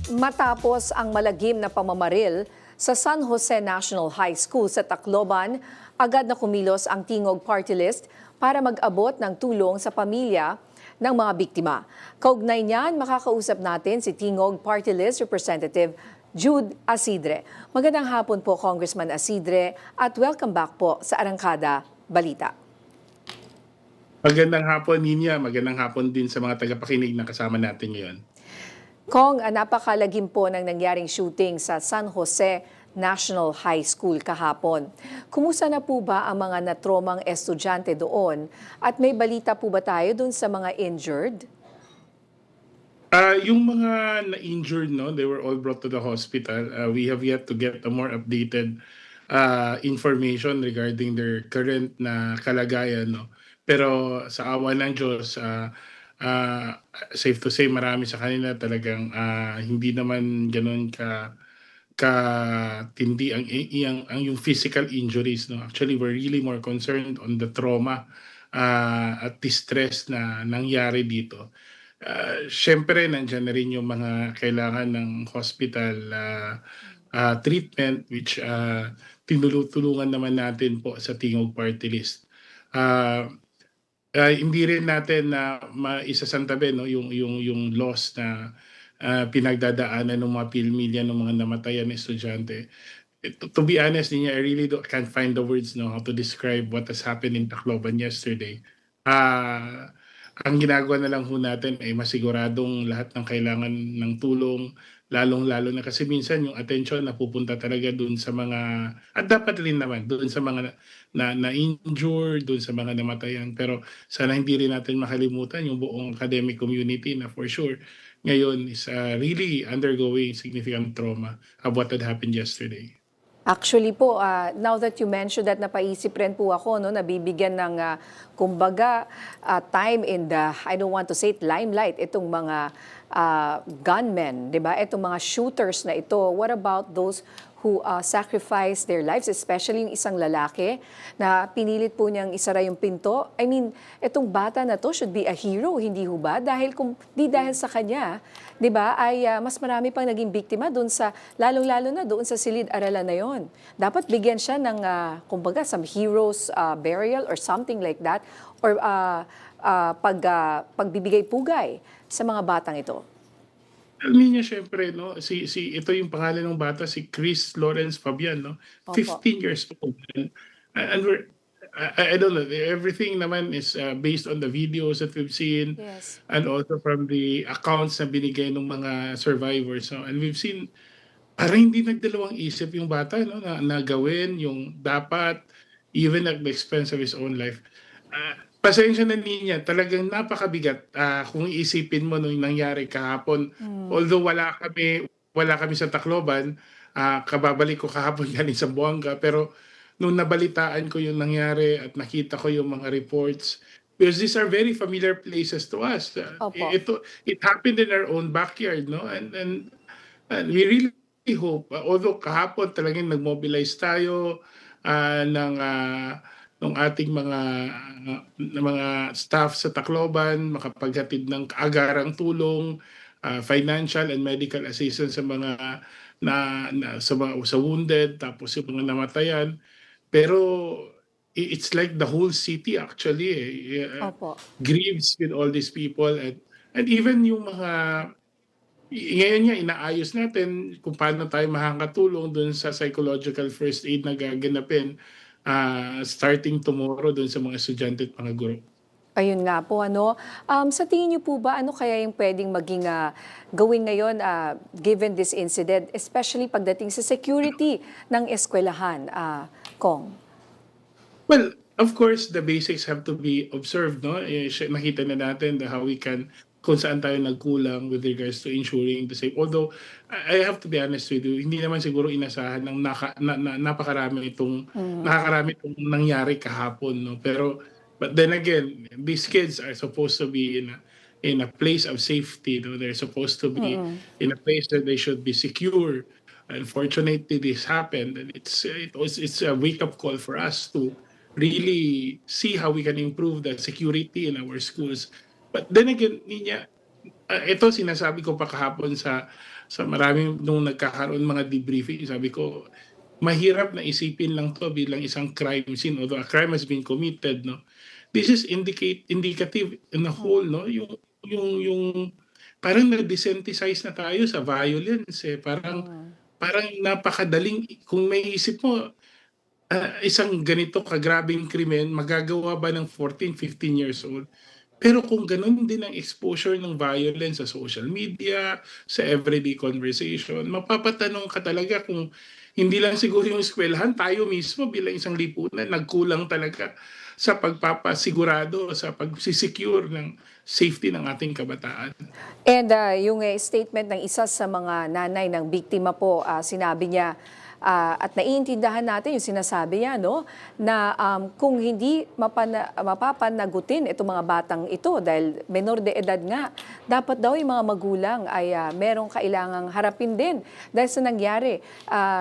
Matapos ang malagim na pamamaril sa San Jose National High School sa Tacloban, agad na kumilos ang Tingog Party List para mag-abot ng tulong sa pamilya ng mga biktima. Kaugnay niyan, makakausap natin si Tingog Party List Representative Jude Asidre. Magandang hapon po, Congressman Asidre, at welcome back po sa Arangkada Balita. Magandang hapon, Ninya. Magandang hapon din sa mga tagapakinig na kasama natin ngayon. Kong, napakalagim po ng nangyaring shooting sa San Jose National High School kahapon. Kumusta na po ba ang mga natromang estudyante doon? At may balita po ba tayo doon sa mga injured? Yung mga na-injured, no, they were all brought to the hospital. We have yet to get a more updated information regarding their current na kalagayan. No? Pero sa awa ng Diyos, safe to say marami sa kanila talagang hindi naman ganoon katindi ang yung physical injuries, no. Actually, we're really more concerned on the trauma at distress na nangyari dito. Syempre nandiyan na rin yung mga kailangan ng hospital treatment, which tinutulungan naman natin po sa Tingog Party List. Hindi rin natin na maisasantabi, no, yung loss na pinagdadaanan ng mga pilmilya ng mga namatayan na estudyante. To be honest, I really can't find the words, no, how to describe what has happened in Tacloban yesterday. Ang ginagawa na lang ho natin ay masiguradong lahat ng kailangan ng tulong, lalong-lalo na kasi minsan yung attention napupunta talaga doon sa mga, at dapat rin naman doon sa mga na-injure, doon sa mga namatayan. Pero sana hindi rin natin makalimutan yung buong academic community na for sure ngayon is really undergoing significant trauma of what had happened yesterday. Actually po, now that you mentioned that, napaisip rin po ako, no, nabibigyan ng, kumbaga, time in the, I don't want to say it, limelight, itong mga gunmen, di ba? Itong mga shooters na ito. What about those who sacrifice their lives, especially yung isang lalaki na pinilit po niyang isara yung pinto? I mean, itong bata na to should be a hero, hindi ho ba? Dahil kung di dahil sa kanya, di ba, ay mas marami pang naging biktima doon sa, lalong-lalo na doon sa silid-aralan na yon. Dapat bigyan siya ng, kumbaga, some heroes burial or something like that, or pagbibigay pugay sa mga batang ito. Niya syempre, no, ito yung pangalan ng bata, si Chris Lawrence Fabian, no, 15 years old. And I don't know, everything naman is based on the videos that we've seen. Yes. And also from the accounts na binigay ng mga survivors. No? And we've seen, parang hindi nagdalawang isip yung bata, no, na gawin yung dapat, even at the expense of his own life. Pasensya na niya, talagang napakabigat kung iisipin mo nung nangyari kahapon. Although wala kami sa Tacloban, kababalik ko kahapon galing sa Buanga, pero nung nabalitaan ko yung nangyari at nakita ko yung mga reports, because these are very familiar places to us. It happened in our own backyard, no? And we really hope, although kahapon talagang nag-mobilize tayo ng ating mga staff sa Tacloban, makapaghatid ng kaagarang tulong, financial and medical assistance sa mga sa wounded, tapos yung mga namatayan. Pero it's like the whole city actually grieves with all these people, and even yung mga ngayon nga inaayos natin kung paano tayo makakatulong dun sa psychological first aid na gaganapin starting tomorrow dun sa mga estudyante at mga guro. Ayun nga po, ano. Sa tingin niyo po ba, ano kaya yung pwedeng maging gawin ngayon given this incident, especially pagdating sa security ng eskwelahan, Kong? Well, of course, the basics have to be observed, no? Nakita na natin how we can, kung saan tayo nagkulang with regards to ensuring the safe. Although, I have to be honest with you, hindi naman siguro inasahan ng nakakarami itong nangyari kahapon, no? Pero, but then again, these kids are supposed to be in a place of safety, no? They're supposed to be in a place that they should be secure. Unfortunately, this happened, and it's a wake-up call for us to really see how we can improve the security in our schools. But then again, Ninya, ito sinasabi ko pa kahapon sa maraming nung nagkakaroon mga debriefing, sabi ko, mahirap na isipin lang 'to bilang isang crime scene, although a crime has been committed, 'no. This is indicative in a whole, 'no, yung parang na-desensitize na tayo sa violence, eh. Parang Mm. parang napakadaling kung maiisip mo, isang ganito kagrabeng krimen magagawa ba ng 14, 15 years old? Pero kung gano'n din ang exposure ng violence sa social media, sa everyday conversation, mapapatanong ka talaga kung hindi lang siguro yung eskuwelahan, tayo mismo bilang isang lipunan nagkulang talaga sa pagpapasigurado, sa pagse-secure ng safety ng ating kabataan. And yung statement ng isa sa mga nanay ng biktima po, sinabi niya, at naiintindihan natin yung sinasabi niya, no, na kung hindi mapapanagutin itong mga batang ito dahil menor de edad nga, dapat daw yung mga magulang ay merong kailangang harapin din dahil sa nangyari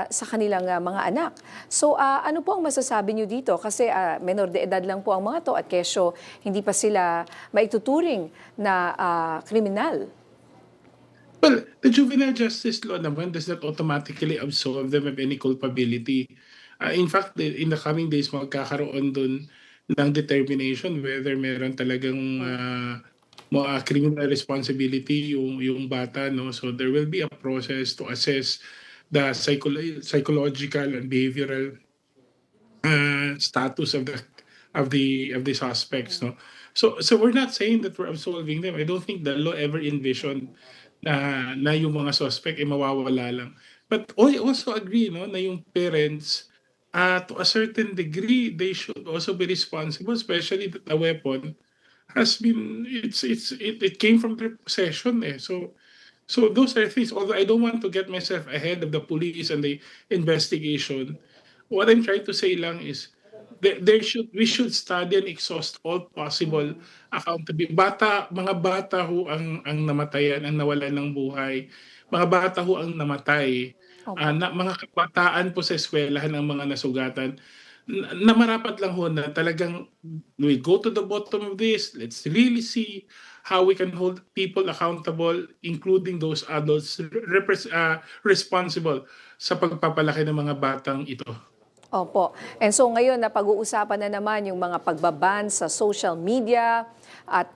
sa kanilang mga anak. So ano po ang masasabi niyo dito? Kasi menor de edad lang po ang mga to at kesyo hindi pa sila maituturing na kriminal. Well, the juvenile justice law naman does not automatically absolve them of any culpability. In fact, in the coming days magkakaroon dun ng determination whether meron talagang criminal responsibility yung bata, 'no. So there will be a process to assess the psychological and behavioral status of the suspects, no. So we're not saying that we're absolving them. I don't think the law ever envisioned na yung mga suspect ay mawawala lang. But I also agree, no, na yung parents, to a certain degree they should also be responsible, especially that the weapon has been it came from their possession, eh. So those are things, although I don't want to get myself ahead of the police and the investigation, what I'm trying to say lang is we should study and exhaust all possible mga bata ho ang namatayan, ang nawalan ng buhay. Mga bata ho ang namatay, Opo. na mga kabataan po sa eskuwelahan ang mga nasugatan. Na marapat lang ho na talagang we go to the bottom of this. Let's really see how we can hold people accountable, including those adults responsible sa pagpapalaki ng mga batang ito. Opo. And so ngayon napag-uusapan na naman yung mga pagbaban sa social media at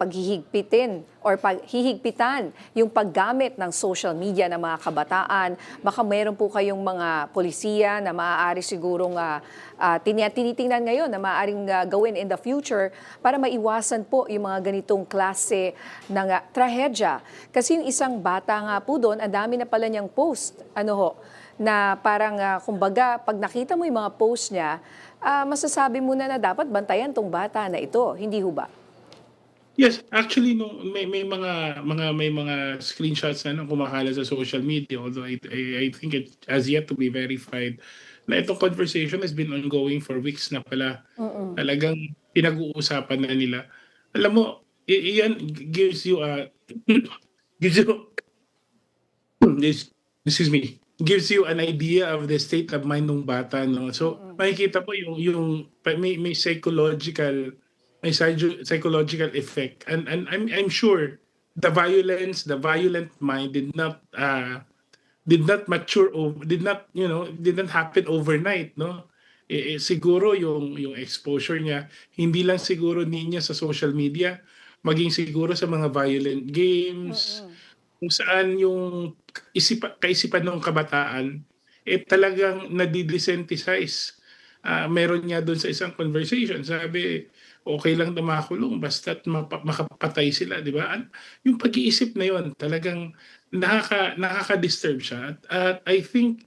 paghihigpitin or paghihigpitan yung paggamit ng social media ng mga kabataan. Baka meron po kayong mga polisiya na maaari sigurong tinitingnan ngayon na maaaring gawin in the future para maiwasan po yung mga ganitong klase ng trahedya. Kasi yung isang bata nga po doon, ang dami na pala niyang post. Ano ho? Na parang kumbaga pag nakita mo yung mga post niya, masasabi mo na dapat bantayan tong bata na ito, hindi ho ba? Yes, actually nung may mga screenshots na kumakalat sa social media, although I think it has yet to be verified, na itong conversation has been ongoing for weeks na pala. Mm. Talagang pinag-uusapan na nila. Alam mo, iyan gives you a gives you this excuse me, gives you an idea of the state of mind nung bata, 'no. So, makikita mo may psychological effect, and I'm sure the violent mind did not mature did not, didn't happen overnight, 'no. Siguro yung exposure niya hindi lang siguro niya sa social media, maging siguro sa mga violent games, Mm. kung saan yung kaisipan ng kabataan, talagang nadi-desensitize. Meron nga dun sa isang conversation, sabi, okay lang na makulong basta't makapatay sila, 'di ba? Yung pag-iisip na yun talagang nakaka-disturb siya, at I think,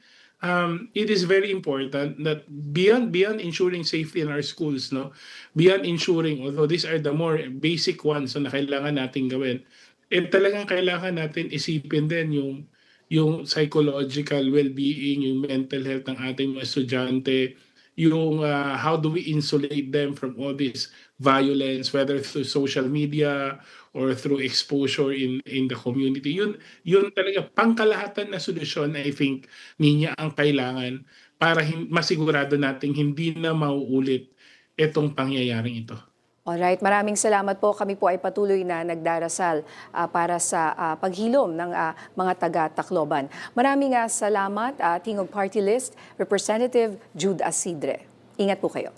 it is very important that beyond ensuring safety in our schools, 'no, beyond ensuring, although these are the more basic ones na kailangan nating gawin, talagang kailangan natin isipin din yung psychological well-being, yung mental health ng ating mga estudyante, yung how do we insulate them from all this violence, whether through social media or through exposure in the community. Yun talaga pangkalahatan na solusyon, I think, niya ang kailangan para masigurado nating hindi na mauulit itong pangyayaring ito. Alright, maraming salamat po. Kami po ay patuloy na nagdarasal para sa paghilom ng mga taga-Tacloban. Maraming salamat, Tingog Party List, Representative Jude Asidre. Ingat po kayo.